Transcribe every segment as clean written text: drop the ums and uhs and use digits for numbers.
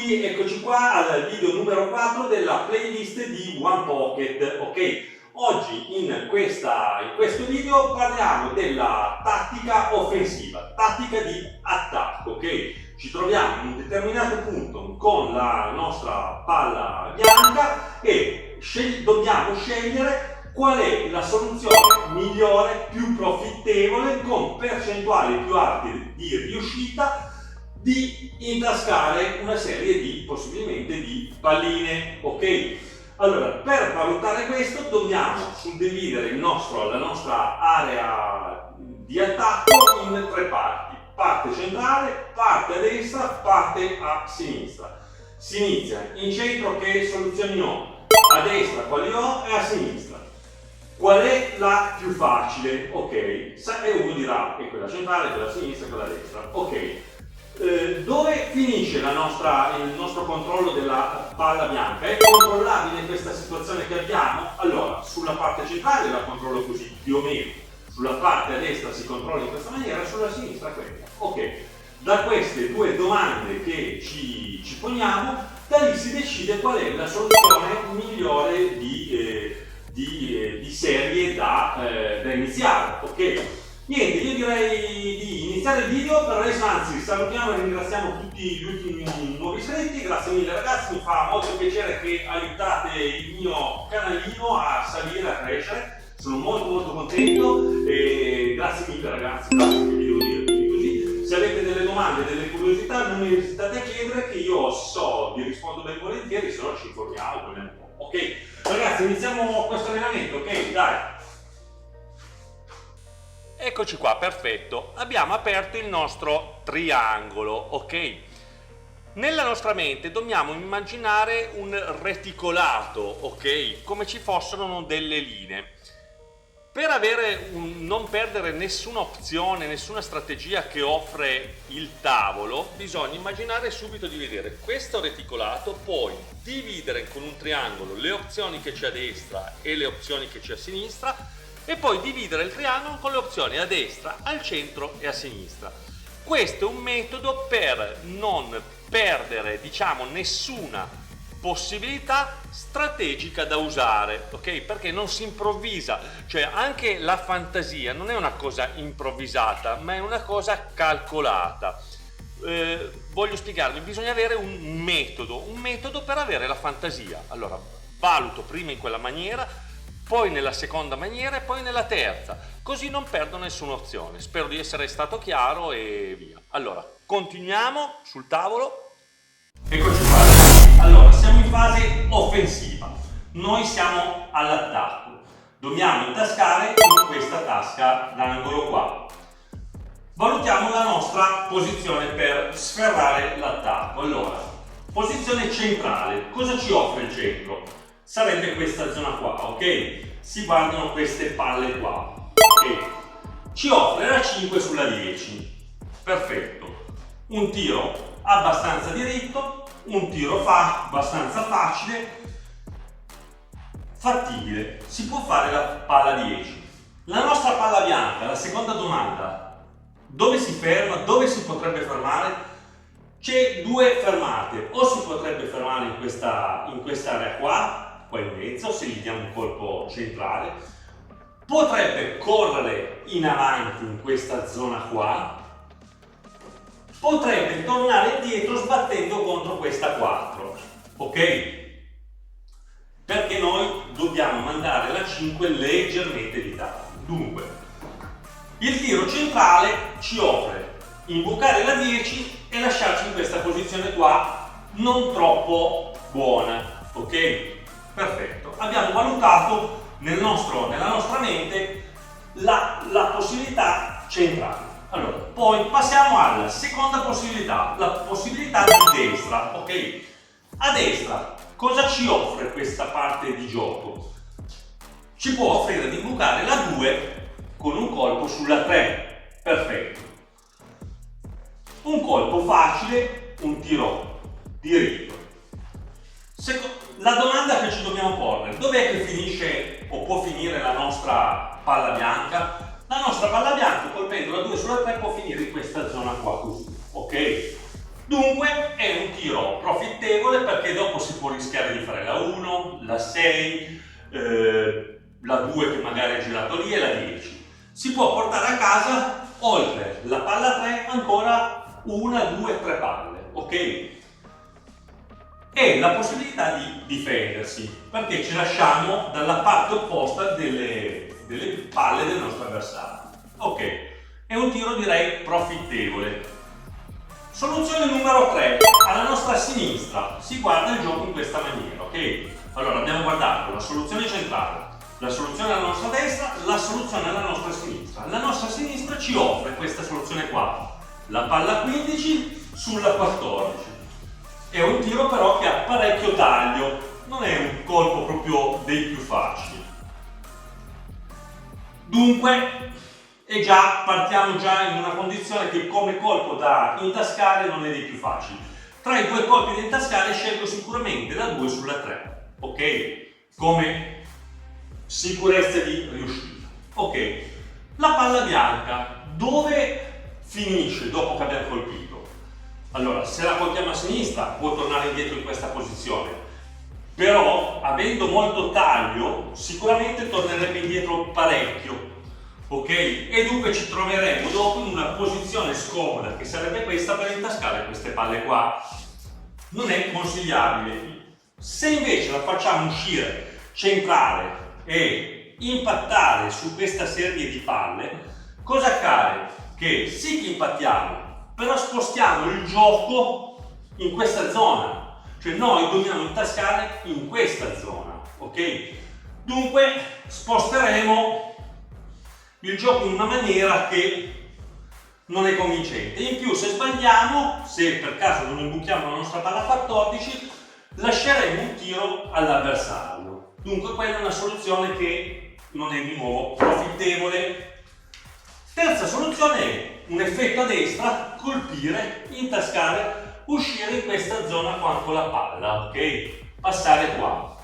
tutti, eccoci qua al video numero 4 della playlist di One Pocket. Ok, oggi in questo video parliamo della tattica offensiva, tattica di attacco. Ok, ci troviamo in un determinato punto con la nostra palla bianca e dobbiamo scegliere qual è la soluzione migliore, più profittevole, con percentuali più alte di riuscita di intascare una serie di possibilmente di palline. Ok, allora per valutare questo dobbiamo suddividere la nostra area di attacco in tre parti: parte centrale, parte a destra, parte a sinistra. Si inizia in centro: che soluzioni ho? A destra quali ho e a sinistra qual è la più facile. Ok, e uno dirà è quella centrale, quella a sinistra e quella a destra. Ok, dove finisce il nostro controllo della palla bianca? È controllabile questa situazione che abbiamo? Allora, sulla parte centrale la controllo così, più o meno, sulla parte a destra si controlla in questa maniera, sulla sinistra quella. Ok, da queste due domande che ci poniamo, da lì si decide qual è la soluzione migliore di serie da iniziare. Ok, niente, io direi di iniziare il video. Per adesso anzi salutiamo e ringraziamo tutti gli ultimi nuovi iscritti. Grazie mille ragazzi, mi fa molto piacere che aiutate il mio canalino a salire, a crescere. Sono molto contento e grazie mille ragazzi, grazie, che vi devo dire così. Se avete delle domande, delle curiosità, non esitate a chiedere, che io vi rispondo ben volentieri, se no ci informiamo, parliamo un po'. Ok ragazzi, iniziamo questo allenamento. Ok, dai. Eccoci qua, perfetto. Abbiamo aperto il nostro triangolo, ok? Nella nostra mente dobbiamo immaginare un reticolato, ok? Come ci fossero delle linee. Per non perdere nessuna opzione, nessuna strategia che offre il tavolo, bisogna immaginare subito di vedere questo reticolato, poi dividere con un triangolo le opzioni che c'è a destra e le opzioni che c'è a sinistra, e poi dividere il triangolo con le opzioni a destra, al centro e a sinistra. Questo è un metodo per non perdere, diciamo, nessuna possibilità strategica da usare, ok? Perché non si improvvisa, cioè anche la fantasia non è una cosa improvvisata, ma è una cosa calcolata. Voglio spiegarmi, bisogna avere un metodo per avere la fantasia. Allora, valuto prima in quella maniera, poi nella seconda maniera e poi nella terza, così non perdo nessuna opzione. Spero di essere stato chiaro e via. Allora, continuiamo sul tavolo. Eccoci qua. Allora, siamo in fase offensiva. Noi siamo all'attacco. Dobbiamo intascare in questa tasca d'angolo qua. Valutiamo la nostra posizione per sferrare l'attacco. Allora, posizione centrale. Cosa ci offre il centro? Sarebbe questa zona qua, ok? Si guardano queste palle qua, ok? Ci offre la 5 sulla 10, perfetto. Un tiro abbastanza diritto, un tiro abbastanza facile, fattibile, si può fare la palla 10. La nostra palla bianca, la seconda domanda, dove si ferma, dove si potrebbe fermare? C'è due fermate: o si potrebbe fermare in quest'area qua in mezzo, se gli diamo un colpo centrale, potrebbe correre in avanti in questa zona qua, potrebbe tornare indietro sbattendo contro questa 4, ok? Perché noi dobbiamo mandare la 5 leggermente di tardi. Dunque, il tiro centrale ci offre imbucare la 10 e lasciarci in questa posizione qua non troppo buona, ok? Perfetto, abbiamo valutato nella nostra mente la possibilità centrale. Allora, poi passiamo alla seconda possibilità, la possibilità di destra, ok? A destra, cosa ci offre questa parte di gioco? Ci può offrire di bucare la 2 con un colpo sulla 3, perfetto. Un colpo facile, un tiro diritto. La domanda che ci dobbiamo porre: dov'è che finisce o può finire la nostra palla bianca? La nostra palla bianca, colpendo la 2 sulla 3, può finire in questa zona qua, così, ok? Dunque è un tiro profittevole perché dopo si può rischiare di fare la 1, la 6, la 2 che magari è girato lì e la 10. Si può portare a casa, oltre la palla 3, ancora 1, 2, 3 palle, ok? E la possibilità di difendersi, perché ci lasciamo dalla parte opposta delle palle del nostro avversario. Ok, è un tiro direi profittevole. Soluzione numero 3, alla nostra sinistra si guarda il gioco in questa maniera, ok? Allora abbiamo guardato la soluzione centrale, la soluzione alla nostra destra, la soluzione alla nostra sinistra. La nostra sinistra ci offre questa soluzione qua, la palla 15 sulla 14. È un tiro però che ha parecchio taglio, non è un colpo proprio dei più facili. Dunque partiamo già in una condizione che come colpo da intascare non è dei più facili. Tra i due colpi da intascare scelgo sicuramente la 2 sulla 3, ok? Come sicurezza di riuscita. Ok, la palla bianca dove finisce dopo che abbiamo colpito? Allora, se la colpiamo a sinistra può tornare indietro in questa posizione, però avendo molto taglio sicuramente tornerebbe indietro parecchio. Ok? E dunque ci troveremo dopo in una posizione scomoda che sarebbe questa per intascare queste palle qua. Non è consigliabile. Se invece la facciamo uscire centrale e impattare su questa serie di palle, cosa accade? Che sì che impattiamo, però spostiamo il gioco in questa zona. Cioè noi dobbiamo intascare in questa zona, ok? Dunque sposteremo il gioco in una maniera che non è convincente. In più, se sbagliamo, se per caso non imbuchiamo la nostra palla 14, lasceremo un tiro all'avversario. Dunque quella è una soluzione che non è di nuovo profittevole. Terza soluzione è un effetto a destra, colpire, intascare, uscire in questa zona qua con la palla, ok? Passare qua.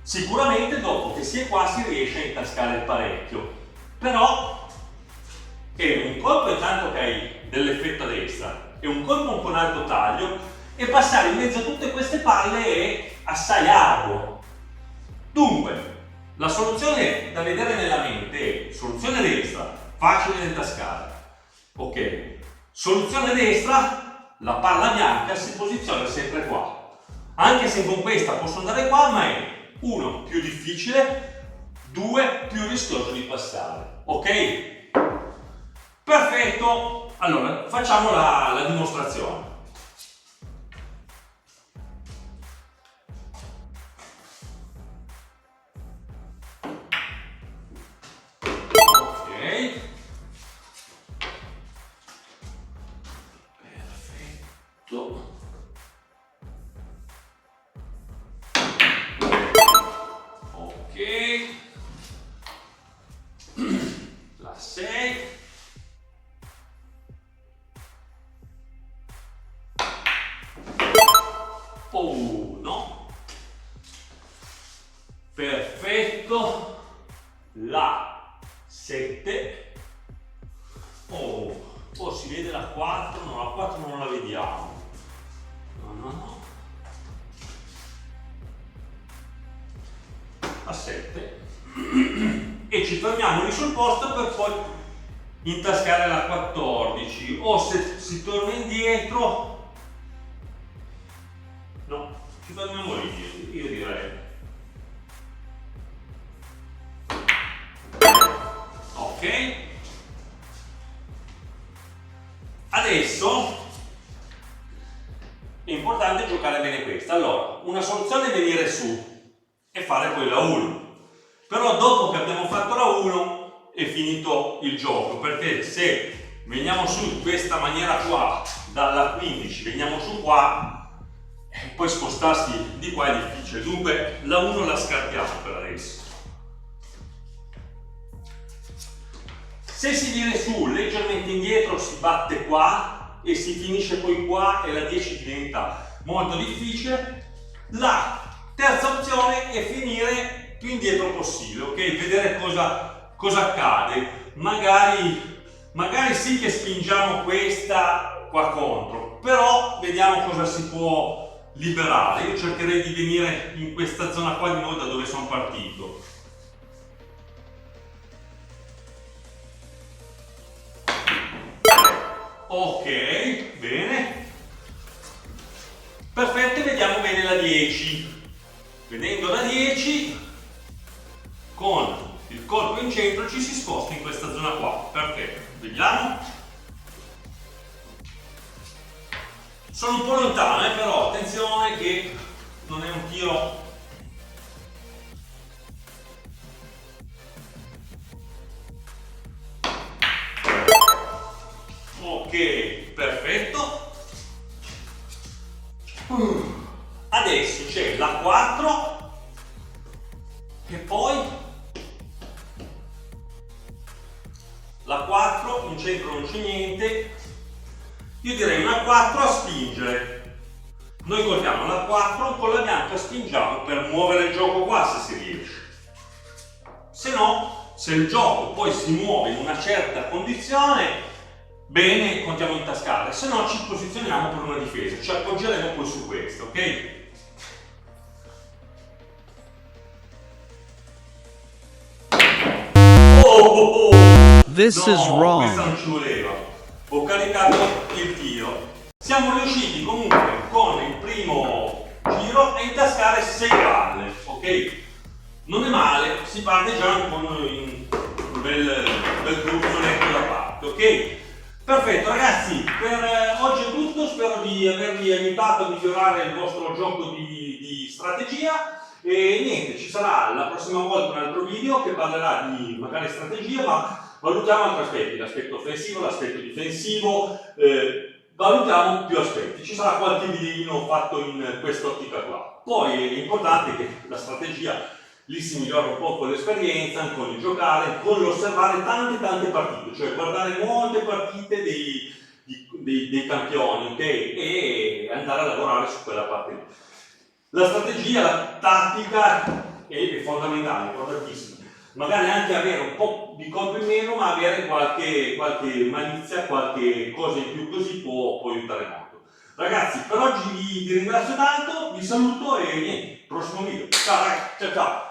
Sicuramente dopo che si è qua si riesce a intascare parecchio, però è un colpo intanto che hai dell'effetto a destra, è un colpo con alto taglio e passare in mezzo a tutte queste palle è assai arduo. Dunque, la soluzione da vedere nella mente è soluzione destra, facile da intascare, ok? Soluzione destra, la palla bianca si posiziona sempre qua, anche se con questa posso andare qua, ma è 1 più difficile, 2 più rischioso di passare, ok? Perfetto, allora facciamo la dimostrazione. Ok, perfetto. La 6, no, perfetto, la 7, si vede la 4, no, la 4 non la vediamo, no, la 7 e ci fermiamo lì sul posto per poi intascare la 14, o se si torna indietro, no, ci fermiamo lì, io direi. Ok, adesso è importante giocare bene questa. Allora, una soluzione è venire su e fare quella 1, però dopo che abbiamo fatto la 1 è finito il gioco, perché se veniamo su in questa maniera qua, dalla 15 veniamo su qua, poi spostarsi di qua è difficile, dunque la 1 la scartiamo per adesso. Se si viene su leggermente indietro si batte qua e si finisce poi qua e la 10 diventa molto difficile. La terza opzione è finire più indietro possibile, ok? Vedere cosa accade. Magari sì che spingiamo questa qua contro, però vediamo cosa si può liberare. Io cercherei di venire in questa zona qua di nuovo da dove sono partito. Ok, bene, perfetto, e vediamo bene la 10. Vedendo la 10, con il corpo in centro ci si sposta in questa zona qua. Perfetto, vediamo. Sono un po' lontano, però attenzione che non è un tiro. Ok, perfetto. Adesso c'è la 4 e poi la 4, in centro non c'è niente. Io direi una 4 a spingere. Noi guardiamo la 4, con la bianca spingiamo per muovere il gioco qua se si riesce. Se no, se il gioco poi si muove in una certa condizione, bene, contiamo in tascare, se no ci posizioniamo per una difesa, ci appoggeremo poi su questo, ok? This is questa wrong. non ci voleva. Ho caricato il tiro. Siamo riusciti comunque con il primo giro a intascare 6 palle, ok? Non è male, si parte già con un bel gruzzonetto da parte, ok? Perfetto ragazzi, per oggi è tutto, spero di avervi aiutato a migliorare il vostro gioco di strategia e niente, ci sarà la prossima volta un altro video che parlerà di magari strategia, ma valutiamo altri aspetti, l'aspetto offensivo, l'aspetto difensivo, valutiamo più aspetti, ci sarà qualche videino fatto in quest'ottica qua. Poi è importante che la strategia lì si migliora un po' con l'esperienza, con il giocare, con l'osservare tante partite, cioè guardare molte partite dei campioni, ok? E andare a lavorare su quella parte lì. La strategia, la tattica è fondamentale, importantissima. Magari anche avere un po' di colpo in meno, ma avere qualche malizia, qualche cosa in più, così può aiutare molto. Ragazzi, per oggi vi ringrazio tanto, vi saluto e niente, prossimo video. Ciao ragazzi, ciao ciao!